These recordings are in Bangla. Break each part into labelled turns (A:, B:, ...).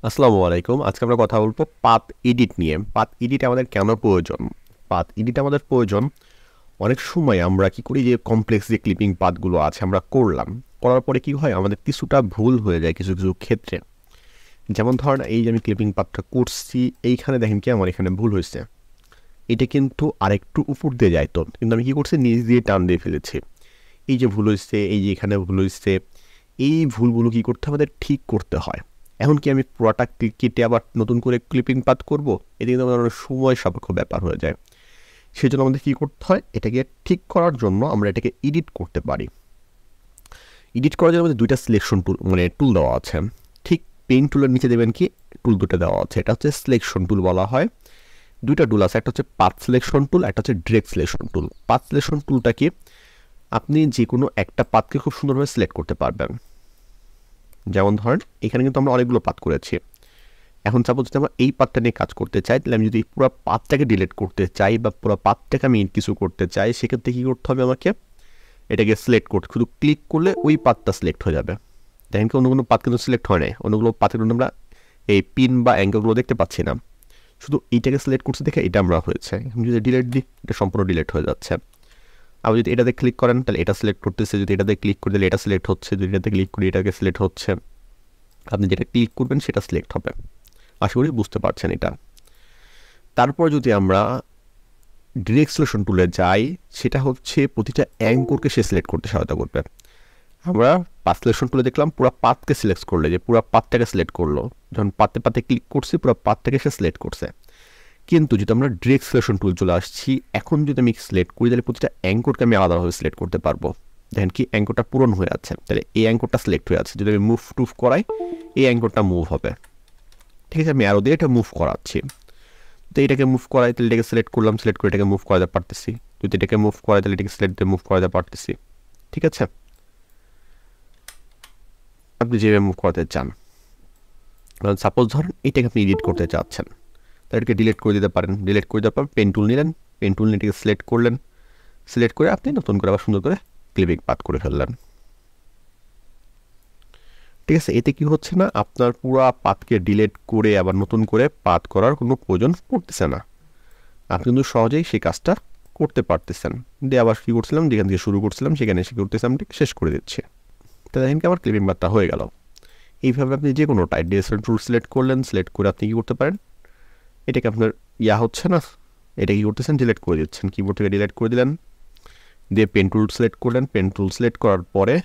A: আসসালামু আলাইকুম। আজকে আমরা কথা বলবো পাথ এডিট নিয়ে। পাথ এডিট আমাদের কেন প্রয়োজন? পাথ এডিট আমাদের প্রয়োজন অনেক সময় আমরা কি করি যে কমপ্লেক্স যে ক্লিপিং পাথগুলো আছে আমরা করলাম। করার পরে কি হয় আমাদের কিছুটা ভুল হয়ে যায় কিছু, কিছু ক্ষেত্রে। যেমন ধরেন এই যে আমি ক্লিপিং পাথটা করছি এইখানে দেখেন কি আমার এখানে ভুল হইছে। এটা কিন্তু আরেকটু উপর দিয়ে যাইতো। কিন্তু আমি কি করছি নিচ দিয়ে টান দিয়ে ফেলেছি। এই যে ভুল হইছে, এই যে এখানে ভুল হইছে, এই ভুলগুলো কি করতে আমাদের ঠিক করতে হয়। এখন কি আমি পুরাটা কেটে আবার নতুন করে ক্লিপিং পাথ করব? এটা কিন্তু আমাদের অনেক সময় সাপেক্ষ ব্যাপার হয়ে যায়। সেজন্য আমাদের কী করতে হয়, এটাকে ঠিক করার জন্য আমরা এটাকে এডিট করতে পারি। এডিট করার জন্য আমাদের দুইটা সিলেকশন টুল টুল দেওয়া আছে। ঠিক পেন টুলের নিচে দেবেন কি টুল দুটো দেওয়া আছে, এটা হচ্ছে সিলেকশন টুল বলা হয়। দুইটা টুল আছে, একটা হচ্ছে পাথ সিলেকশন টুল, একটা হচ্ছে direct selection tool. Path selection টুলটা কি আপনি যে কোনো একটা পাথকে খুব সুন্দরভাবে সিলেক্ট করতে পারবেন। যেমন ধরেন এখানে কিন্তু আমরা অনেকগুলো পাথ করেছি। এখন সাপোজ যদি আমরা এই পাথটা নিয়ে কাজ করতে চাই, তাহলে আমি যদি পুরো পাথটাকে ডিলিট করতে চাই বা পুরো পাথটাকে আমি কিছু করতে চাই, সেক্ষেত্রে কী করতে হবে আমাকে এটাকে সিলেক্ট করতে, শুধু ক্লিক করলে ওই পাথটা সিলেক্ট হয়ে যাবে। দেখেন কি অন্য কোনো পাথ কিন্তু সিলেক্ট হয় না, অন্যগুলো পাথের জন্য আমরা এই পিন বা অ্যাঙ্গেলগুলো দেখতে পাচ্ছি না। শুধু এইটাকে সিলেক্ট করতে দেখে এটা আমরা হয়েছে। আমি যদি ডিলিট দিই এটা সম্পূর্ণ ডিলিট হয়ে যাচ্ছে। আপনি যদি এটাতে ক্লিক করেন তাহলে এটা সিলেক্ট করতেছে, যদি এটাতে ক্লিক করে দিলে এটা সিলেক্ট হচ্ছে, যদি এটাতে ক্লিক করি এটাকে সিলেক্ট হচ্ছে। আপনি যেটা ক্লিক করবেন সেটা সিলেক্ট হবে। আশা করি বুঝতে পারছেন এটা। তারপর যদি আমরা ডিরেক্ট সিলেকশন টুলে যাই, সেটা হচ্ছে প্রতিটা অ্যাঙ্করকে সে সিলেক্ট করতে সহায়তা করবে। আমরা পাথ সিলেকশন টুলে দেখলাম পুরো পাথকে সিলেক্ট করলে যে পুরো পাথটাকে সিলেক্ট করলো, যখন পাতে পাতে ক্লিক করছি পুরো পাথটাকে সে সিলেক্ট করছে। কিন্তু যদি আমরা ডিরেক্ট সিলেকশন টুল চলে আসছি, এখন যদি আমি সিলেক্ট করি তাহলে প্রতিটা অ্যাঙ্করকে আমি আলাদাভাবে সিলেক্ট করতে পারবো। দেখেন কি অ্যাঙ্করটা পূরণ হয়ে আছে, তাহলে এই অ্যাঙ্করটা সিলেক্ট হয়ে আছে। যদি আমি মুভ টুভ করাই এই অ্যাঙ্করটা মুভ হবে। ঠিক আছে, আমি আরও দিয়ে এটা মুভ করাচ্ছি। তো এটাকে মুভ করাই তাহলে এটাকে সিলেক্ট করলাম, সিলেক্ট করে এটাকে মুভ করাতে পারতেছি। যদি এটাকে মুভ করাই তাহলে এটাকে সিলেক্ট দিয়ে মুভ করাতে পারতেছি। ঠিক আছে, আপনি যেভাবে মুভ করাতে চান। সাপোজ ধরেন এটাকে আপনি এডিট করতে চাচ্ছেন, তাহলে এটাকে ডিলিট করে দিতে পারেন। ডিলিট করে দেওয়ার পর পেন টুল নিলেন, পেন টুল নিয়ে এটাকে সিলেক্ট করলেন, সিলেক্ট করে আপনি নতুন করে আবার সুন্দর করে ক্লিপিং পাথ করে ফেললেন। ঠিক আছে, এতে কি হচ্ছে না আপনার পুরো পাথকে ডিলিট করে আবার নতুন করে পাথ করার কোনো প্রয়োজন পড়তেছে না। আপনি কিন্তু সহজেই সেই কাজটা করতে পারতেছেন। দিয়ে আবার কী করছিলাম, যেখান থেকে শুরু করছিলাম সেখানে এসে করতেছিলাম, ঠিক শেষ করে দিচ্ছি। তো দেখেন কি আমার ক্লিপিং পাথটা হয়ে গেল। এইভাবে আপনি যে কোনো টাইপ ডিএসএল টুল সিলেক্ট করলেন, সিলেক্ট করে আপনি কী করতে পারেন, এটাকে আপনার হচ্ছে না, এটা কী করতেছেন ডিলিট করে দিচ্ছেন, কিবোর্ড থেকে ডিলিট করে দিলেন। দিয়ে পেন টুল সিলেক্ট করলেন, পেন টুল সিলেক্ট করার পরে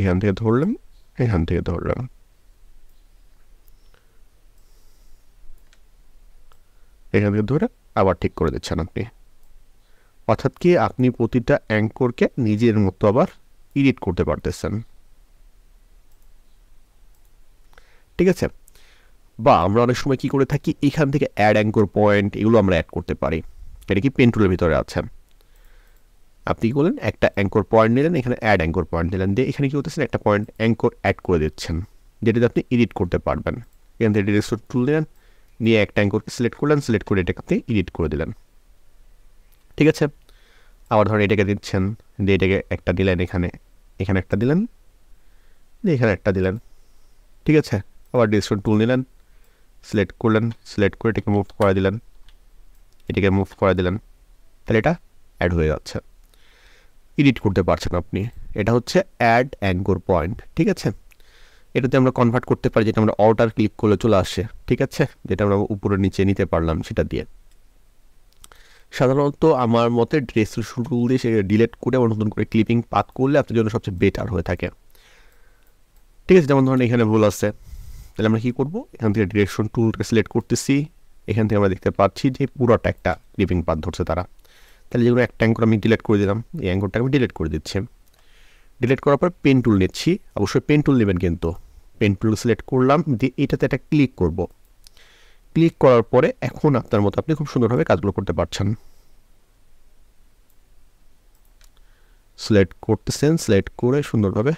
A: এখান থেকে ধরলেন, এখান থেকে ধরলেন, এখান থেকে ধরে আবার ঠিক করে দিচ্ছেন আপনি। অর্থাৎ কি আপনি প্রতিটা অ্যাঙ্করকে নিজের মতো আবার এডিট করতে পারতেছেন। ঠিক আছে, বা আমরা অনেক সময় কি করে থাকি, এখান থেকে অ্যাড অ্যাঙ্কর পয়েন্ট এগুলো আমরা অ্যাড করতে পারি। এটা কি পেন টুলের ভিতরে আছে। আপনি কি করলেন, একটা অ্যাঙ্কর পয়েন্ট নিলেন, এখানে অ্যাড অ্যাঙ্কর পয়েন্ট নিলেন, দিয়ে এখানে কি করতেছেন একটা পয়েন্ট অ্যাঙ্কর অ্যাড করে দিচ্ছেন, যেটাতে আপনি এডিট করতে পারবেন। এখান থেকে ডিরেক্ট টুল নিলেন, নিয়ে একটা অ্যাঙ্করকে সিলেক্ট করলেন, সিলেক্ট করে এটাকে আপনি এডিট করে দিলেন। ঠিক আছে, আবার ধরেন এটাকে দিচ্ছেন, দিয়ে এটাকে একটা দিলেন, এখানে এখানে একটা দিলেন, দিয়ে এখানে একটা দিলেন। ঠিক আছে, আবার ডিরেক্ট টুল নিলেন, সিলেক্ট করলেন, সিলেক্ট করে এটাকে মুভ করে দিলেন, এটাকে মুভ করে দিলেন, তাহলে এটা অ্যাড হয়ে যাচ্ছে। এডিট করতে পারছেন আপনি। এটা হচ্ছে অ্যাড অ্যাঙ্কর পয়েন্ট। ঠিক আছে, এটাতে আমরা কনভার্ট করতে পারি, যেটা আমরা অল্টার ক্লিক করলে চলে আসে। ঠিক আছে, যেটা আমরা উপরে নিচে নিতে পারলাম সেটা দিয়ে। সাধারণত আমার মতে ড্রেস টুল দিয়ে সে ডিলিট করে আবার নতুন করে ক্লিপিং পাথ করলে আপনার জন্য সবচেয়ে বেটার হয়ে থাকে। ঠিক আছে, যেমন ধরুন এখানে ভুল আছে, তাহলে আমরা কী করবো, এখান থেকে ডিরেকশন টুলকে সিলেক্ট করতেছি। এখান থেকে আমরা দেখতে পাচ্ছি যে পুরোটা একটা ক্লিপিং পাথ ধরছে তারা। তাহলে যেগুলো একটা অ্যাঙ্কর আমি ডিলিট করে দিলাম, এই অ্যাঙ্করটাকে আমি ডিলিট করে দিচ্ছি। ডিলিট করার পর পেন টুল নিচ্ছি, অবশ্যই পেন টুল নেবেন কিন্তু। পেন টুল সিলেক্ট করলাম, দিয়ে এটাতে একটা ক্লিক করব। ক্লিক করার পরে এখন আপনার মতো আপনি খুব সুন্দরভাবে কাজগুলো করতে পারছেন। সিলেক্ট করতেছেন, সিলেক্ট করে সুন্দরভাবে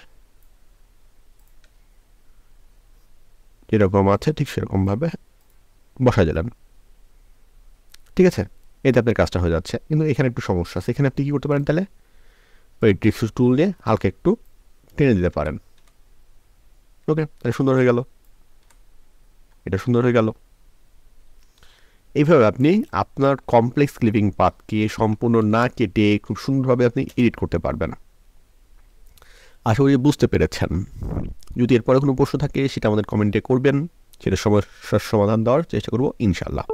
A: যেরকম আছে ঠিক সেরকমভাবে বসা দিলেন। ঠিক আছে, এতে আপনার কাজটা হয়ে যাচ্ছে। কিন্তু এখানে একটু সমস্যা আছে, এখানে আপনি কী করতে পারেন, তাহলে ওই ডিরেক্ট টুল দিয়ে হালকা একটু টেনে দিতে পারেন। ওকে, তাহলে সুন্দর হয়ে গেল। এটা সুন্দর হয়ে গেল। এইভাবে আপনি আপনার কমপ্লেক্স ক্লিপিং পাথকে সম্পূর্ণ না কেটে খুব সুন্দরভাবে আপনি এডিট করতে পারবেন। আশা করি বুঝতে পেরেছেন। যদি এরপরে কোনো প্রশ্ন থাকে সেটা আমাদের কমেন্টে করবেন, সেটা সমস্যার সমাধান দেওয়ার চেষ্টা করবো ইনশাল্লাহ।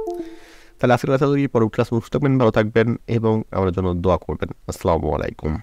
A: তাহলে আজকের কথা পরবর্তী ক্লাস সুস্থ থাকবেন, ভালো থাকবেন এবং আমার জন্য দোয়া করবেন। আসসালামু আলাইকুম।